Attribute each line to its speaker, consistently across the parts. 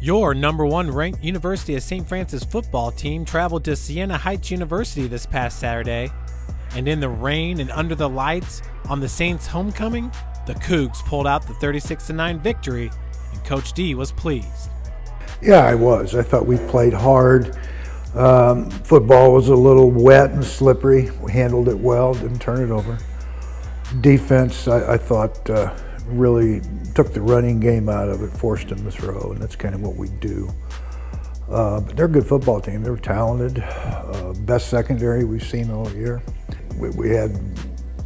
Speaker 1: Your #1 ranked University of St. Francis football team traveled to Siena Heights University this past Saturday, and in the rain and under the lights on the Saints' homecoming, the Cougs pulled out the 36-9 victory, and Coach D was pleased.
Speaker 2: Yeah, I was. I thought we played hard. Football was a little wet and slippery. We handled it well, didn't turn it over. Defense, I thought, really took the running game out of it, forced them to throw, and that's kind of what we do. But they're a good football team. They're talented. Best secondary we've seen all year. We had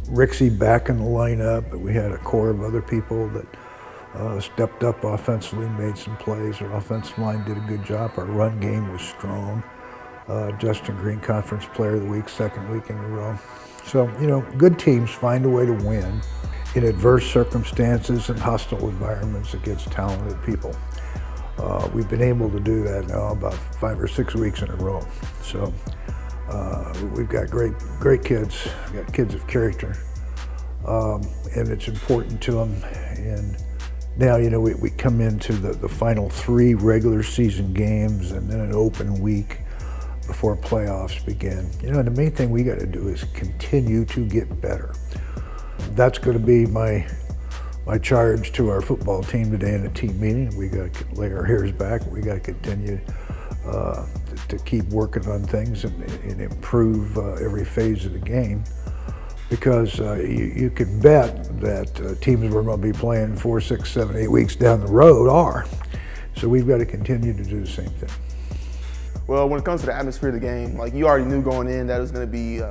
Speaker 2: Rixie back in the lineup, but we had a core of other people that stepped up offensively, made some plays. Our offensive line did a good job. Our run game was strong. Justin Green, Conference Player of the Week, second week in a row. So, you know, good teams find a way to win in adverse circumstances and hostile environments against talented people. We've been able to do that now about 5 or 6 weeks in a row. So we've got great kids. We've got kids of character, and it's important to them. And now, you know, we come into the final 3 regular season games and then an open week before playoffs begin. You know, and the main thing we got to do is continue to get better. That's going to be my charge to our football team today in a team meeting. We got to lay our hairs back. We got to continue to keep working on things and improve every phase of the game, because you can bet that teams we're going to be playing 4, 6, 7, 8 weeks down the road are. So we've got to continue to do the same thing.
Speaker 3: Well, when it comes to the atmosphere of the game, like, you already knew going in that it was going to be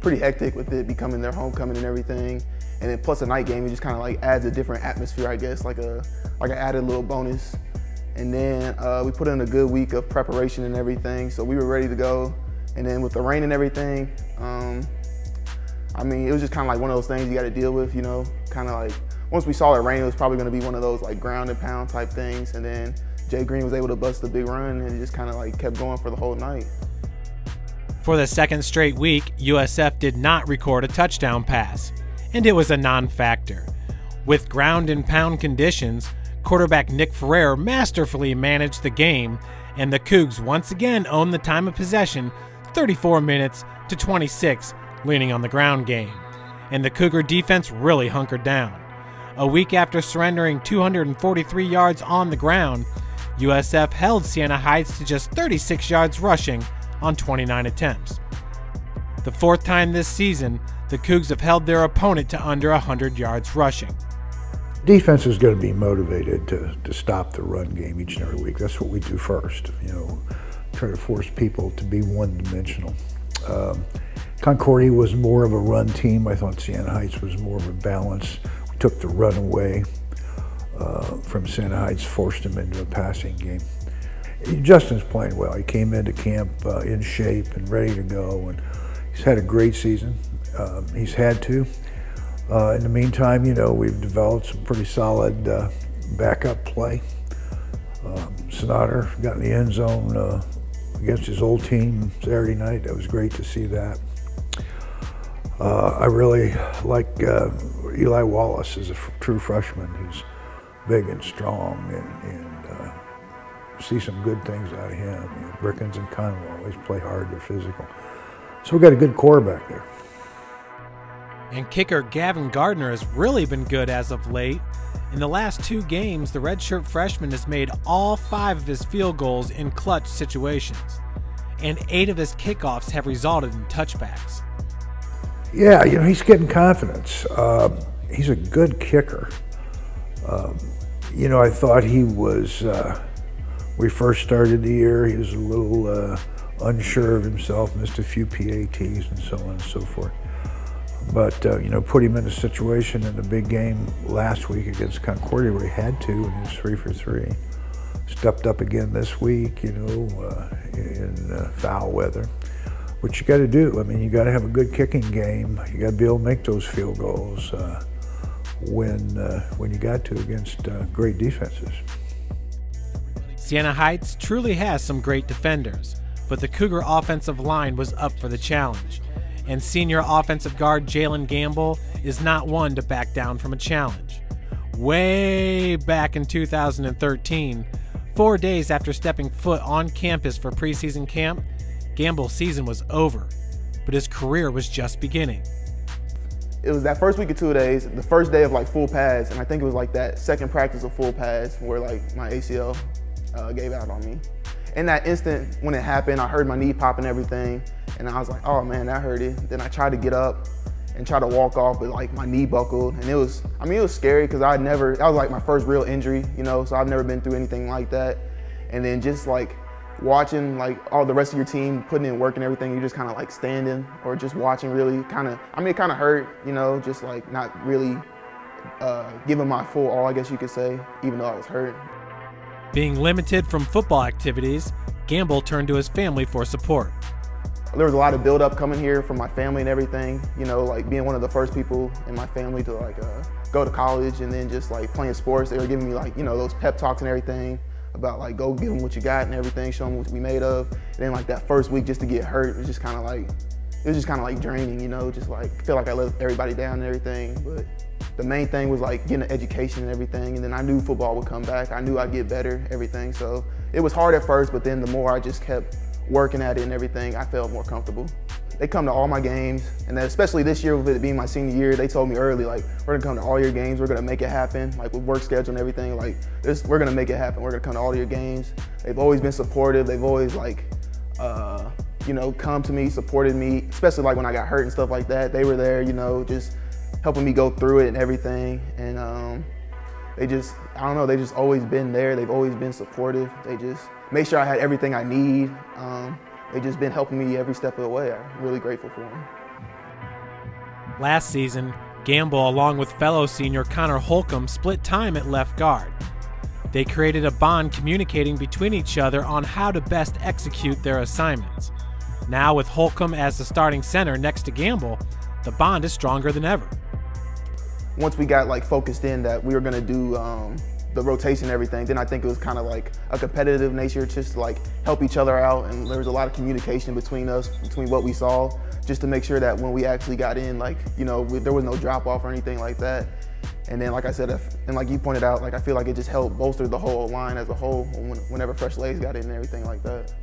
Speaker 3: pretty hectic with it becoming their homecoming and everything. And then plus a night game, it just kind of like adds a different atmosphere, I guess, like an added little bonus. And then we put in a good week of preparation and everything, so we were ready to go. And then with the rain and everything, I mean, it was just kind of like one of those things you got to deal with, you know, kind of like once we saw it rain, it was probably going to be one of those like ground and pound type things. And then Jay Green was able to bust a big run, and it just kind of like kept going for the whole night.
Speaker 1: For the second straight week, USF did not record a touchdown pass, and it was a non-factor. With ground and pound conditions, quarterback Nick Ferrer masterfully managed the game, and the Cougs once again owned the time of possession 34 minutes to 26, leaning on the ground game. And the Cougar defense really hunkered down. A week after surrendering 243 yards on the ground, USF held Siena Heights to just 36 yards rushing on 29 attempts. The 4th time this season, the Cougs have held their opponent to under 100 yards rushing.
Speaker 2: Defense is going to be motivated to stop the run game each and every week. That's what we do first, you know, try to force people to be one-dimensional. Concordia was more of a run team. I thought Siena Heights was more of a balance. We took the run away from Siena Heights, forced him into a passing game. Justin's playing well. He came into camp in shape and ready to go, and he's had a great season. He's had to. In the meantime, you know, we've developed some pretty solid backup play. Sonater got in the end zone against his old team Saturday night. That was great to see that. I really like Eli Wallace as a true freshman. He's big and strong, and see some good things out of him. You know, Brickens and Conwell always play hard, they're physical. So we've got a good core back there.
Speaker 1: And kicker Gavin Gardner has really been good as of late. In the last 2 games, the redshirt freshman has made all 5 of his field goals in clutch situations, and 8 of his kickoffs have resulted in touchbacks.
Speaker 2: Yeah, you know, he's getting confidence. He's a good kicker. You know, I thought he was, we first started the year, he was a little unsure of himself, missed a few PATs and so on and so forth. But, you know, put him in a situation in the big game last week against Concordia where he had to, and he was 3 for 3. Stepped up again this week, you know, in foul weather. What you got to do, I mean, you got to have a good kicking game. You got to be able to make those field goals when you got to against great defenses.
Speaker 1: Siena Heights truly has some great defenders, but the Cougar offensive line was up for the challenge. And senior offensive guard Jaylen Gamble is not one to back down from a challenge. Way back in 2013, 4 days after stepping foot on campus for preseason camp, Gamble's season was over, but his career was just beginning.
Speaker 3: It was that first week of 2 days, the first day of like full pads, and I think it was like that second practice of full pads where like my ACL gave out on me. In that instant when it happened, I heard my knee pop and everything, and I was like, oh man, that hurt it. Then I tried to get up and try to walk off, but like my knee buckled, and it was scary because that was like my first real injury, you know, so I've never been through anything like that. And then just like watching like all the rest of your team putting in work and everything, you're just kind of like standing or just watching really it kind of hurt, you know, just like not really giving my full all, I guess you could say, even though I was hurt.
Speaker 1: Being limited from football activities, Gamble turned to his family for support.
Speaker 3: There was a lot of build-up coming here from my family and everything, you know, like being one of the first people in my family to like go to college, and then just like playing sports. They were giving me like, you know, those pep talks and everything about like go give them what you got and everything, show them what we made of. And then like that first week just to get hurt was just kind of like draining, you know, just like feel like I let everybody down and everything. But the main thing was like getting an education and everything, and then I knew football would come back. I knew I'd get better, everything. So it was hard at first, but then the more I just kept working at it and everything, I felt more comfortable. They come to all my games, and then especially this year with it being my senior year, they told me early, like, we're gonna come to all your games, we're gonna make it happen, like with work schedule and everything, like, we're gonna make it happen, we're gonna come to all your games. They've always been supportive, they've always like, you know, come to me, supported me, especially like when I got hurt and stuff like that. They were there, you know, just helping me go through it and everything. And they just always been there. They've always been supportive. They just made sure I had everything I need. They just been helping me every step of the way. I'm really grateful for them.
Speaker 1: Last season, Gamble, along with fellow senior Connor Holcomb, split time at left guard. They created a bond communicating between each other on how to best execute their assignments. Now with Holcomb as the starting center next to Gamble, the bond is stronger than ever.
Speaker 3: Once we got like focused in that we were gonna do the rotation and everything, then I think it was kind of like a competitive nature, just to like help each other out, and there was a lot of communication between us, between what we saw, just to make sure that when we actually got in, like, you know, there was no drop off or anything like that. And then like I said, and like you pointed out, like I feel like it just helped bolster the whole line as a whole whenever fresh legs got in and everything like that.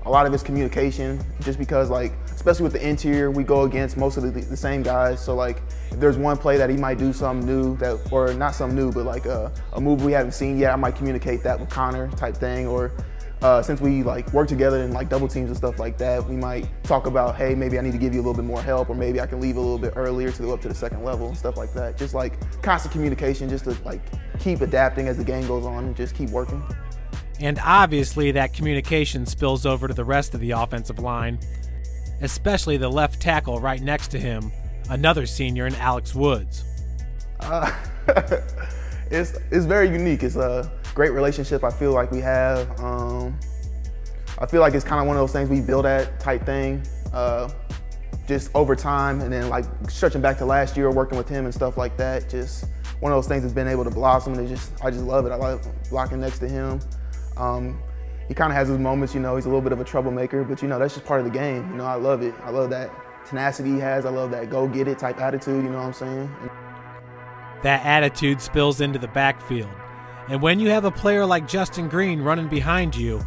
Speaker 3: A lot of it's communication, just because like, especially with the interior, we go against most of the same guys. So like, if there's one play that he might do something new, or not something new, but like a move we haven't seen yet, I might communicate that with Connor type thing. Or since we like work together in like double teams and stuff like that, we might talk about, hey, maybe I need to give you a little bit more help, or maybe I can leave a little bit earlier to go up to the second level and stuff like that. Just like constant communication, just to like keep adapting as the game goes on and just keep working.
Speaker 1: And obviously that communication spills over to the rest of the offensive line, especially the left tackle right next to him, another senior in Alex Woods.
Speaker 3: It's very unique. It's a great relationship I feel like we have. I feel like it's kind of one of those things we build at type thing, just over time, and then like stretching back to last year, working with him and stuff like that. Just one of those things that's been able to blossom, and I just love it. I like blocking next to him. He kind of has his moments, you know, he's a little bit of a troublemaker, but you know, that's just part of the game. You know, I love it. I love that tenacity he has. I love that go get it type attitude, you know what I'm saying?
Speaker 1: That attitude spills into the backfield. And when you have a player like Justin Green running behind you,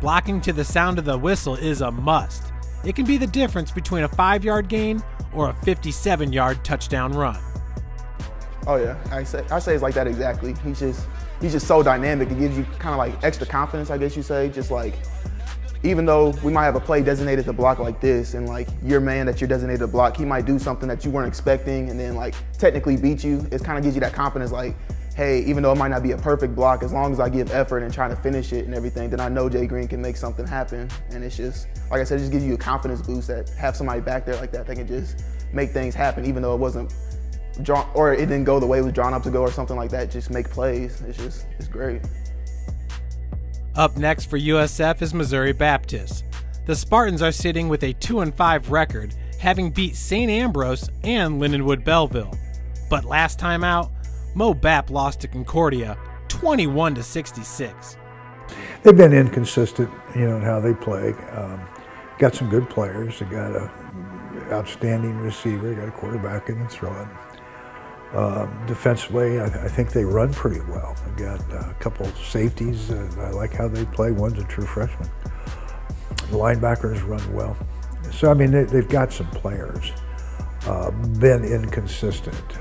Speaker 1: blocking to the sound of the whistle is a must. It can be the difference between a 5-yard gain or a 57-yard touchdown run.
Speaker 3: Oh yeah, I say it's like that exactly. He's just so dynamic. It gives you kind of like extra confidence, I guess you say. Just like, even though we might have a play designated to block like this, and like your man that you're designated to block, he might do something that you weren't expecting and then like technically beat you. It kind of gives you that confidence, like, hey, even though it might not be a perfect block, as long as I give effort and try to finish it and everything, then I know Jay Green can make something happen. And it's just, like I said, it just gives you a confidence boost that have somebody back there like that can just make things happen, even though it wasn't drawn, or it didn't go the way it was drawn up to go or something like that. Just make plays. It's great.
Speaker 1: Up next for USF is Missouri Baptist. The Spartans are sitting with a 2-5 record, having beat St. Ambrose and Lindenwood Belleville. But last time out, Mo Bap lost to Concordia 21-66.
Speaker 2: They've been inconsistent, you know, in how they play. Got some good players. They got an outstanding receiver. Got a quarterback who can throw it. Defensively, I think they run pretty well. They've got a couple safeties. I like how they play. One's a true freshman. The linebackers run well. So, I mean, they've got some players. Been inconsistent.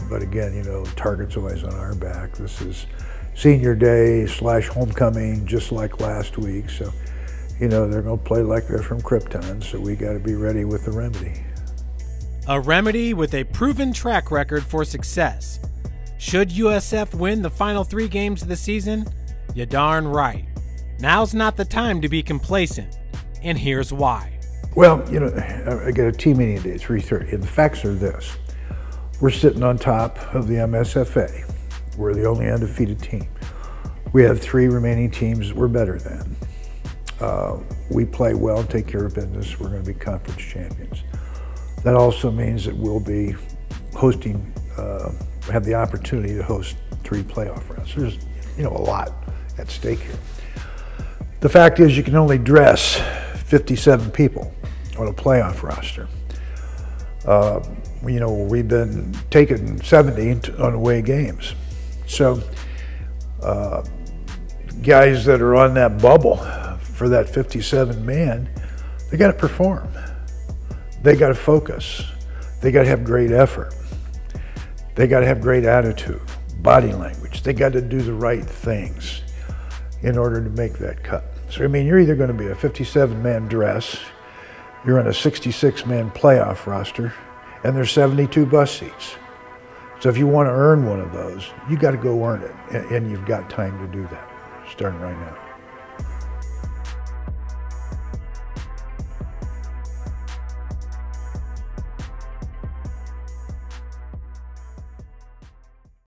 Speaker 2: But again, you know, target's always on our back. This is senior day / homecoming, just like last week. So, you know, they're going to play like they're from Krypton. So we got to be ready with the remedy.
Speaker 1: A remedy with a proven track record for success. Should USF win the final 3 games of the season? You're darn right. Now's not the time to be complacent, and here's why.
Speaker 2: Well, you know, I got a team meeting today at 3:30, and the facts are this. We're sitting on top of the MSFA. We're the only undefeated team. We have 3 remaining teams that we're better than. We play well and take care of business. We're going to be conference champions. That also means that we'll be hosting, have the opportunity to host 3 playoff rounds. There's, you know, a lot at stake here. The fact is you can only dress 57 people on a playoff roster. You know, we've been taking 70 on away games. So guys that are on that bubble for that 57 man, they got to perform. They got to focus. They got to have great effort. They got to have great attitude, body language. They got to do the right things in order to make that cut. So, I mean, you're either going to be a 57-man dress, you're on a 66-man playoff roster, and there's 72 bus seats. So if you want to earn one of those, you got to go earn it, and you've got time to do that, starting right now.